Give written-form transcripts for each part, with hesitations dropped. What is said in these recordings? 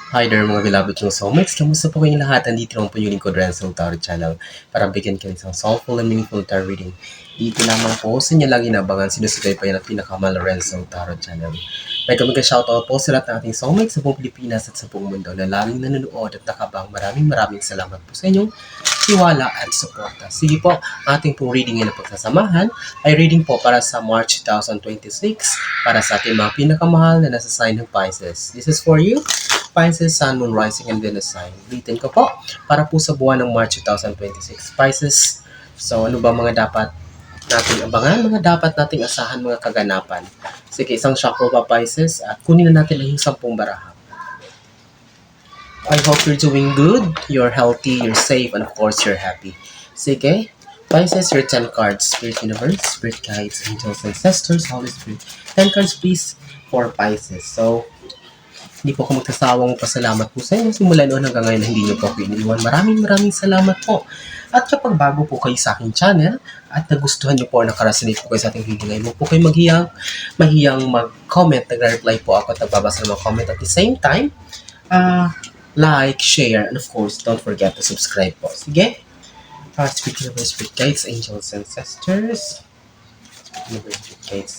Hi there mga beloved kong soulmates. Kamusta po kayong lahat? Nandito lang po yung lingkod Renzo Tarot Channel para bigyan kayo ng isang soulful and meaningful tarot reading. Dito lamang po sa inyo lagi nabangan sinusugay pa yan at pinakamahal na Renzo Tarot Channel. May kaming shoutout po sa lahat ng ating soulmates sa buong Pilipinas at sa buong mundo na laging nanonood at nakabang. Maraming salamat po sa inyong tiwala at suporta. Sige po, ating pong reading na pagsasamahan ay reading po para sa March 2026 para sa ating mga pinakamahal na nasa sign ng Pisces. This is for you, Pisces, Sun, Moon, Rising, and Venus sign. Ulitin ko po, para po sa buwan ng March 2026. Pisces, so ano ba mga dapat nating abangan, mga dapat nating asahan, mga kaganapan? Sige, isang chakra pa Pisces at kunin na natin ang yung 10 baraha. I hope you're doing good, you're healthy, you're safe, and of course, you're happy. Sige, Pisces, your 10 cards. Spirit Universe, Spirit Guides, Angels, Ancestors, Holy Spirit. 10 cards please for Pisces. So, hindi po ako magsasawang pasalamat po sa inyo simula noon hanggang ngayon na hindi niyo po ako iniwan. Maraming salamat po. At kapag bago po kayo sa aking channel at nagustuhan niyo po, nakarasinate po kayo sa ating video ngayon, huwag po kayo mahiyang mag-comment, nagre-reply po ako at nagbabasa ng mga comment. At the same time, like, share, and of course, don't forget to subscribe po. Sige? Spirit Universe, Spirit Guides, Angels, Ancestors. Spirit Universe, Spirit Guides.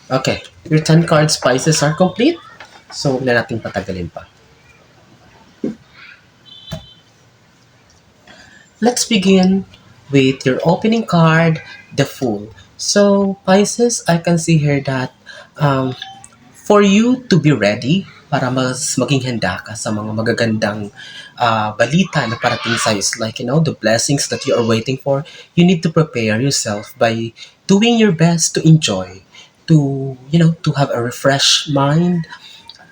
Okay, your 10 card Pisces are complete. So, huwag na natin patagalin pa. Let's begin with your opening card, the Fool. So, Pisces, I can see here that for you to be ready, para mas maging handa ka sa mga magagandang balita na parating sa'yo, is like, the blessings that you are waiting for, you need to prepare yourself by doing your best to enjoy, to have a refreshed mind.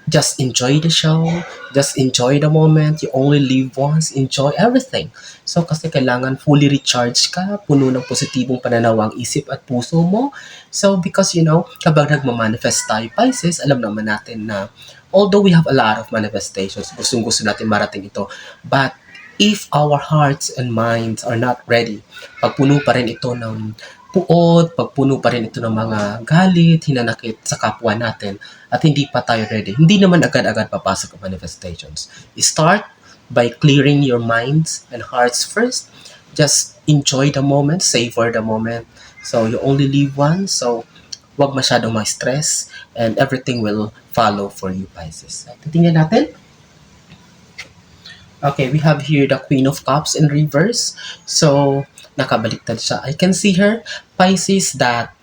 Just enjoy the show, just enjoy the moment, you only live once, enjoy everything. So kasi kailangan fully recharge ka, puno ng positibong pananaw ang isip at puso mo. So because kapag nagmamanifest tayo Pisces, alam naman natin na although we have a lot of manifestations, gustong-gusto natin marating ito, but if our hearts and minds are not ready, pagpuno pa rin ito ng puot, pagpuno pa rin ito ng mga galit, hinanakit sa kapwa natin, at hindi pa tayo ready, hindi naman agad-agad papasok ang manifestations. Start by clearing your minds and hearts first. Just enjoy the moment, savor the moment. So, you only live once, so wag masyadong ma-stress, and everything will follow for you, Pisces. Titingnan natin. Okay, we have here the Queen of Cups in reverse. So, nakabaliktad siya. I can see her, Pisces, that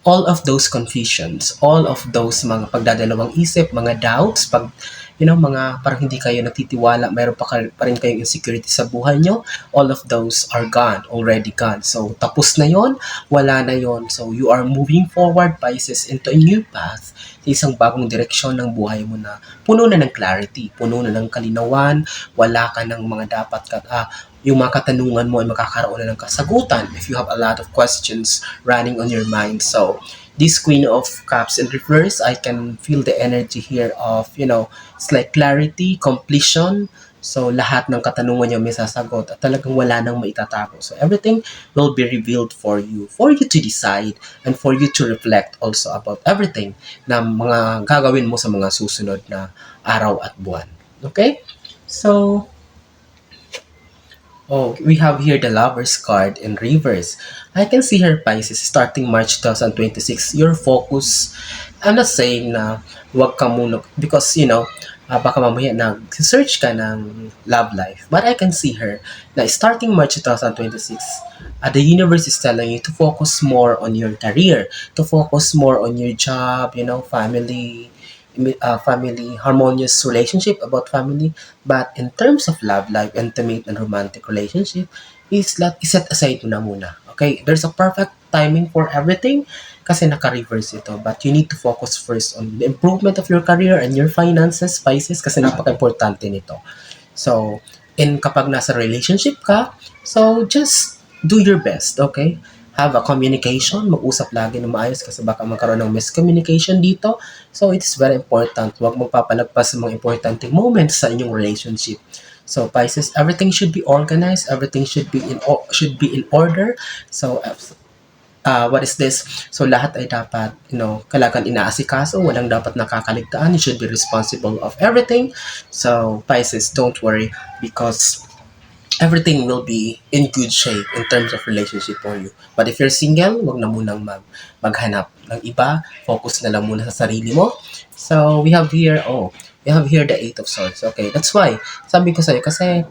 all of those confusions, all of those mga pagdadalawang isip, mga doubts, mga parang hindi kayo natitiwala, mayroon pa rin kayong insecurity sa buhay nyo, all of those are gone, already gone. So, tapos na yon, wala na yon. So, you are moving forward, Pisces, into a new path, isang bagong direksyon ng buhay mo na puno na ng clarity, puno na ng kalinawan, wala ka ng mga dapat yung mga katanungan mo ay makakaroon na ng kasagutan if you have a lot of questions running on your mind. So, this Queen of Cups in reverse, I can feel the energy here of, it's like clarity, completion. So, lahat ng katanungan niyo may sasagot at talagang wala nang maitatago. So, everything will be revealed for you to decide and for you to reflect also about everything na mga gagawin mo sa mga susunod na araw at buwan. Okay? So, we have here the Lover's card in reverse. I can see here, Pisces, starting March 2026, your focus, I'm not saying na wag ka muna, because, baka mamaya nag-search ka ng love life. But I can see her na starting March 2026, the universe is telling you to focus more on your career, to focus more on your job, family, harmonious relationship about family. But in terms of love life, intimate and romantic relationship, set aside mo na muna. Okay? There's a perfect timing for everything kasi naka-reverse ito. But you need to focus first on the improvement of your career and your finances, Pisces, kasi napaka-importante nito. So, kapag nasa relationship ka, so just do your best, okay? Have a communication, mag-usap lagi ng maayos kasi baka magkaroon ng miscommunication dito. So, it's very important. Huwag magpapalagpas sa mga importanteng moments sa inyong relationship. So, Pisces, everything should be organized, everything should be in order. So, what is this? So lahat ay dapat, kailangan inaasikaso, walang dapat nakakaligtaan. You should be responsible of everything. So Pisces, don't worry because everything will be in good shape in terms of relationship for you. But if you're single, wag na munang maghanap ng iba. Focus na lang muna sa sarili mo. So, we have here the Eight of Swords. Okay, that's why, sabi ko sa'yo, kasi,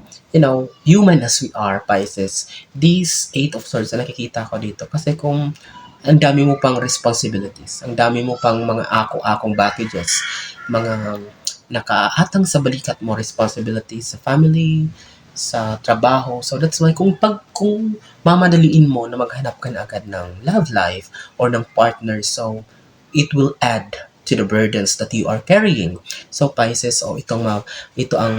human as we are, Pisces, these Eight of Swords na nakikita ko dito. Kasi kung ang dami mo pang responsibilities, ang dami mo pang mga ako-akong baggages, mga nakaatang sa balikat mo responsibilities sa family, sa trabaho. So that's why kung mamadaliin mo na maghanap ka na agad ng love life or ng partner, so it will add to the burdens that you are carrying. So Pisces, ito ang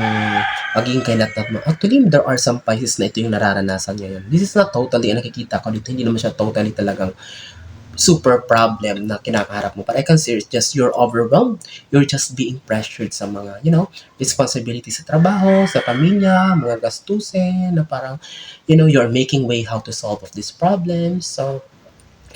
maging kainatnat mo. Actually, there are some Pisces na ito yung nararanasan ngayon. This is not totally, nakikita ko dito, hindi naman siya totally talagang super problem na kinakaharap mo. But I can see it's just you're overwhelmed. You're just being pressured sa mga, responsibility sa trabaho, sa pamilya, mga gastusin, na parang, you're making way how to solve of these problems. So,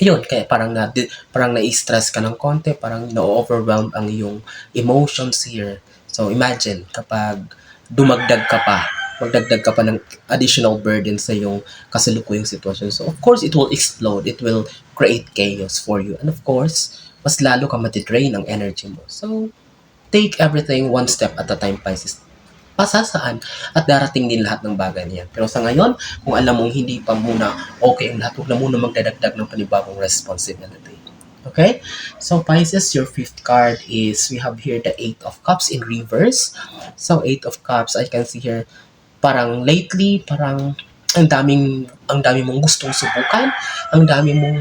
yun, kaya parang na-stress ka ng konti, parang na-overwhelm ang iyong emotions here. So, imagine, kapag magdagdag ka pa ng additional burden sa iyong kasalukuyang sitwasyon. So, of course, it will explode. It will create chaos for you. And of course, mas lalo ka matidrain ang energy mo. So, take everything one step at a time, Pisces. Pasasaan at darating din lahat ng bagay niyan. Pero sa ngayon, kung alam mong hindi pa muna okay ang lahat, huwag na muna magdadagdag ng panibagong responsibility. Okay? So, Pisces, your fifth card is, we have here the Eight of Cups in reverse. So, Eight of Cups, I can see here, parang lately, parang ang dami mong gustong subukan, ang dami mong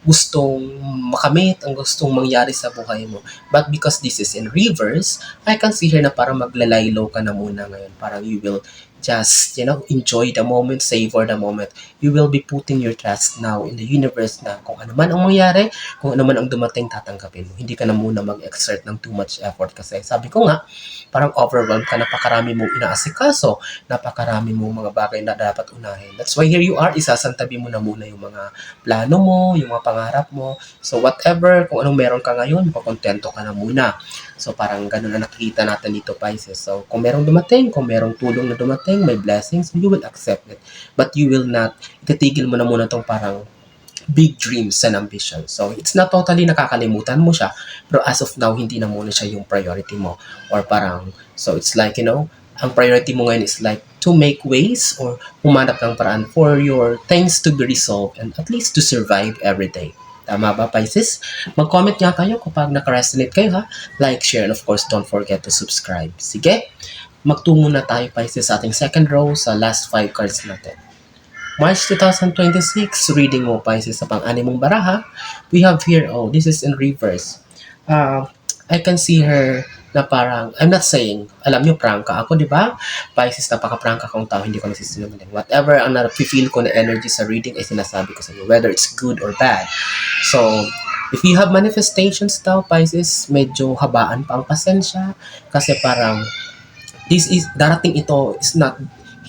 gustong makamit, ang gustong mangyari sa buhay mo. But because this is in reverse, I can see here na parang maglalaylo ka na muna ngayon. Parang you will just, enjoy the moment, savor the moment. You will be putting your trust now in the universe na kung ano man ang mangyari, kung ano man ang dumating, tatanggapin mo. Hindi ka na muna mag-exert ng too much effort kasi sabi ko nga, parang overwhelmed ka, napakarami mong inaasikaso, napakarami mong mga bagay na dapat unahin. That's why here you are, isasantabi mo na muna yung mga plano mo, yung mga pangarap mo. So whatever, kung anong meron ka ngayon, makontento ka na muna. So parang ganun na nakikita natin dito, Pisces. So kung merong dumating, kung merong tulong na dumating, may blessings, you will accept it. But you will not, ititigil mo na muna tong parang big dreams and ambitions. So, it's not totally nakakalimutan mo siya, pero as of now, hindi na muna siya yung priority mo. Or parang, so it's like, ang priority mo ngayon is like to make ways or humanap ng paraan for your things to be resolved and at least to survive every day. Tama ba, Pisces? Mag-comment nga kayo kapag naka-resonate kayo, ha? Like, share, and of course, don't forget to subscribe. Sige, magtungo na tayo, Pisces, sa ating second row sa last 5 cards natin. March 2026, reading mo, Pisces, sa pang-anim mong baraha. We have here, this is in reverse. I can see her na parang, I'm not saying, alam nyo, prangka ako, di ba? Pisces, napaka-prangka kong tao, hindi ko nasisinungaling. Whatever ang na-feel ko na energy sa reading ay sinasabi ko sa inyo, whether it's good or bad. So, if you have manifestations daw, Pisces, medyo habaan pa ang pasensya kasi parang, darating ito is not,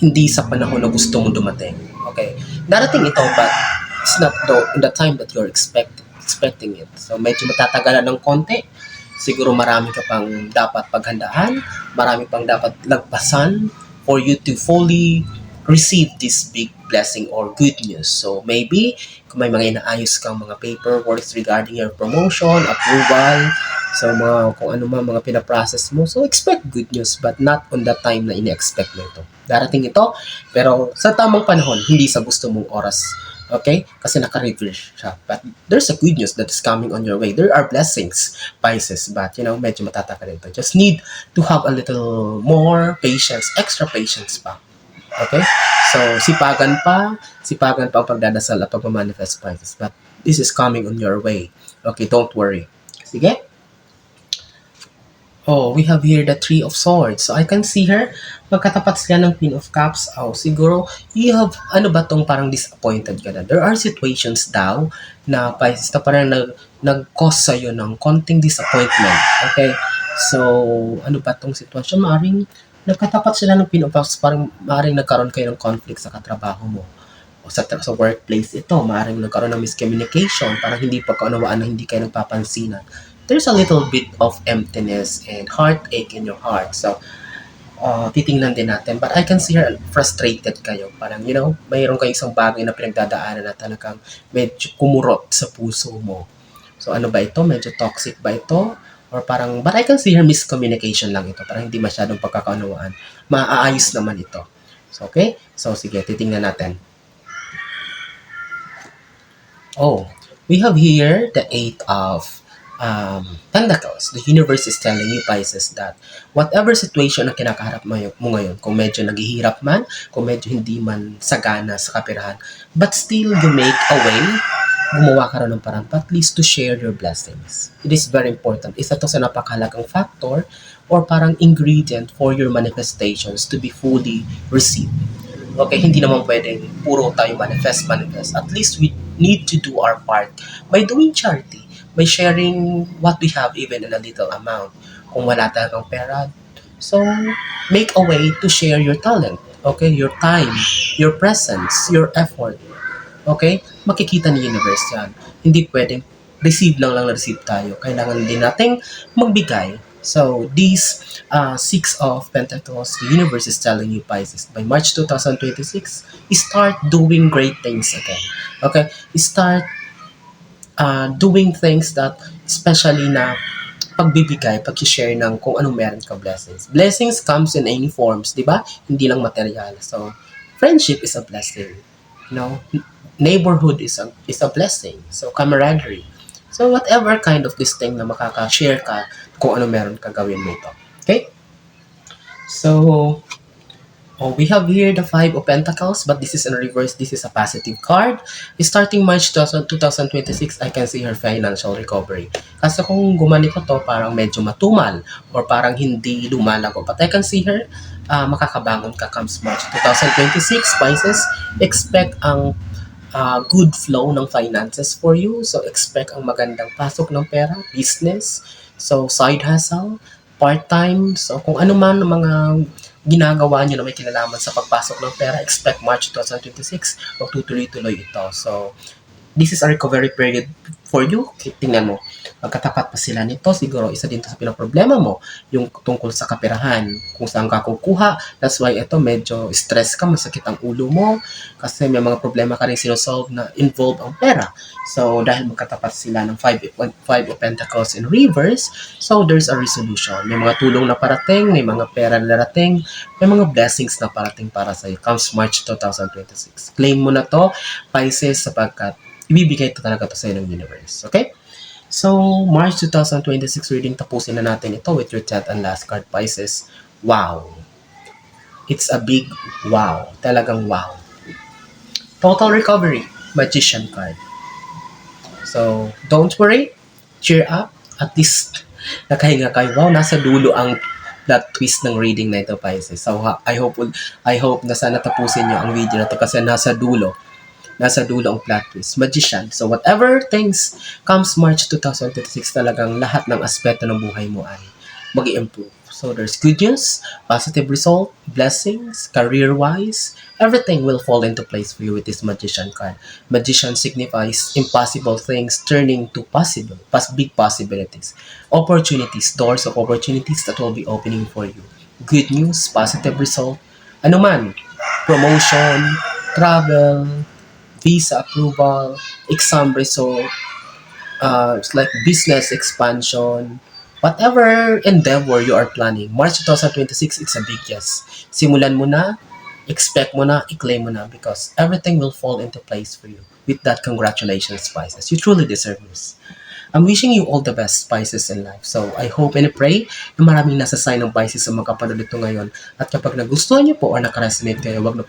hindi sa panahon na gusto mong dumating. Okay? Darating ito, but it's not in the time that you're expecting it. So, medyo matatagalan ng konti. Siguro marami ka pang dapat paghandaan, marami pang dapat lagpasan for you to fully receive this big blessing or good news. So, maybe, kung may mga inaayos kang mga paperwork regarding your promotion, approval, so kung ano mga pinaprocess mo, so expect good news but not on the time na ine-expect mo ito. Darating ito, pero sa tamang panahon, hindi sa gusto mong oras. Okay? Kasi naka-reverse siya. But there's a good news that is coming on your way. There are blessings, Pisces, but medyo matatagal ito. Just need to have a little more patience, extra patience pa. Okay? So, sipagan pa ang pagdadasal at pagmamanifest, Pisces. But this is coming on your way. Okay, don't worry. Sige? We have here the Three of Swords. So, I can see her. Magkatapat sila ng Queen of Cups. Siguro, you have, tong parang disappointed ka na. There are situations daw na Pisces na parang nag-cause sa'yo ng konting disappointment. Okay? So, ano ba tong sitwasyon? Maaring nagkatapat sila ng Queen of Cups, parang maaring nagkaroon kayo ng conflict sa katrabaho mo. sa workplace ito, maaaring nagkaroon ng miscommunication, parang hindi pagkaunawaan na hindi kayo nagpapansinan. There's a little bit of emptiness and heartache in your heart. So, titingnan din natin. But I can see her frustrated kayo. Parang, mayroon kayong isang bagay na pinagdadaanan na talagang medyo kumurot sa puso mo. So, ano ba ito? Medyo toxic ba ito? Or parang, but I can see her miscommunication lang ito. Parang hindi masyadong pagkakaunawaan. Maaayos naman ito. So, okay? So, sige, titingnan natin. Oh, we have here the Eight of Pentacles. The universe is telling you, Pisces, that whatever situation na kinakaharap mo ngayon, kung medyo naghihirap man, kung medyo hindi man sagana sa kapirahan, but still you make a way, gumawa ka rin ng parang, at least to share your blessings. It is very important. Isa to sa napakahalagang factor or parang ingredient for your manifestations to be fully received. Okay, hindi naman pwedeng puro tayo manifest. At least we need to do our part by doing charity, by sharing what we have even in a little amount. Kung wala talagang pera, so make a way to share your talent, okay, your time, your presence, your effort. Okay? Makikita ni universe yan. Hindi pwedeng receive tayo. Kailangan din nating magbigay. So, these Six of Pentacles, the universe is telling you, Pisces, by March 2026, start doing great things again. Okay? Start doing things that, especially na pagbibigay, pag-share ng kung anong meron ka blessings. Blessings comes in any forms, di ba? Hindi lang material. So, friendship is a blessing. Neighborhood is a blessing. So, camaraderie. So, whatever kind of this thing na makaka-share ka, kung ano meron ka gawin mo ito. Okay? So, we have here the Five of Pentacles, but this is in reverse. This is a positive card. Starting March 2026, I can see her financial recovery. Kasi kung gumanito to, parang medyo matumal or parang hindi lumalago. But I can see her makakabangon ka comes March 2026. Pisces, expect ang good flow ng finances for you. So, expect ang magandang pasok ng pera, business, so side hustle, part-time. So, kung ano man ang mga ginagawa nyo na may kinalaman sa pagpasok ng pera, expect March 2026, magtutuloy-tuloy ito. So, this is a recovery period for you. Tingnan mo, magkatapat pa sila nito. Siguro, isa din to sa pinaproblema mo, yung tungkol sa kapirahan, kung saan ka kukuha. That's why ito, medyo stress ka, masakit ang ulo mo, kasi may mga problema ka rin sinosolve na involve ang pera. So, dahil magkatapat sila ng Five of Pentacles in reverse, so there's a resolution. May mga tulong na parating, may mga pera na darating, may mga blessings na parating para sa'yo. Comes March 2026. Claim mo na to, Pisces, sapagkat ibibigay ito talaga to sa'yo ng universe. Okay? So, March 2026 reading, tapusin na natin ito with your 10th and last card, Pisces. Wow! It's a big wow. Talagang wow. Total recovery, Magician card. So, don't worry. Cheer up. At least, nakahinga kayo. Wow, nasa dulo ang plot twist ng reading na ito, Pisces. So, I hope na sana tapusin nyo ang video na ito kasi nasa dulo ang plot twist. Magician. So, whatever things comes March 2026, talagang lahat ng aspeto ng buhay mo ay mag-i-improve. So, there's good news, positive result, blessings, career-wise, everything will fall into place for you with this Magician card. Magician signifies impossible things turning to possible, big possibilities. Opportunities, doors of opportunities that will be opening for you. Good news, positive result, ano man, promotion, travel, visa approval, exam result, it's like business expansion, whatever endeavor you are planning, March 2026, it's a big yes. Simulan mo na, expect mo na, i-claim mo na, because everything will fall into place for you. With that, congratulations, Pisces. You truly deserve this. I'm wishing you all the best, Pisces, in life. So, I hope and I pray na maraming nasa sign ng Pisces sa mga kapanood ito ngayon. At kapag nagustuhan niyo po or nakaresonate kayo, wag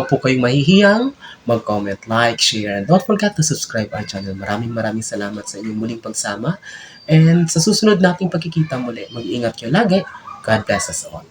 po kayong mahihiyang mag-comment, like, share, and don't forget to subscribe our channel. Maraming salamat sa inyong muling pagsama. And sa susunod nating pagkikita muli, mag-iingat kayo lagi. God bless us all.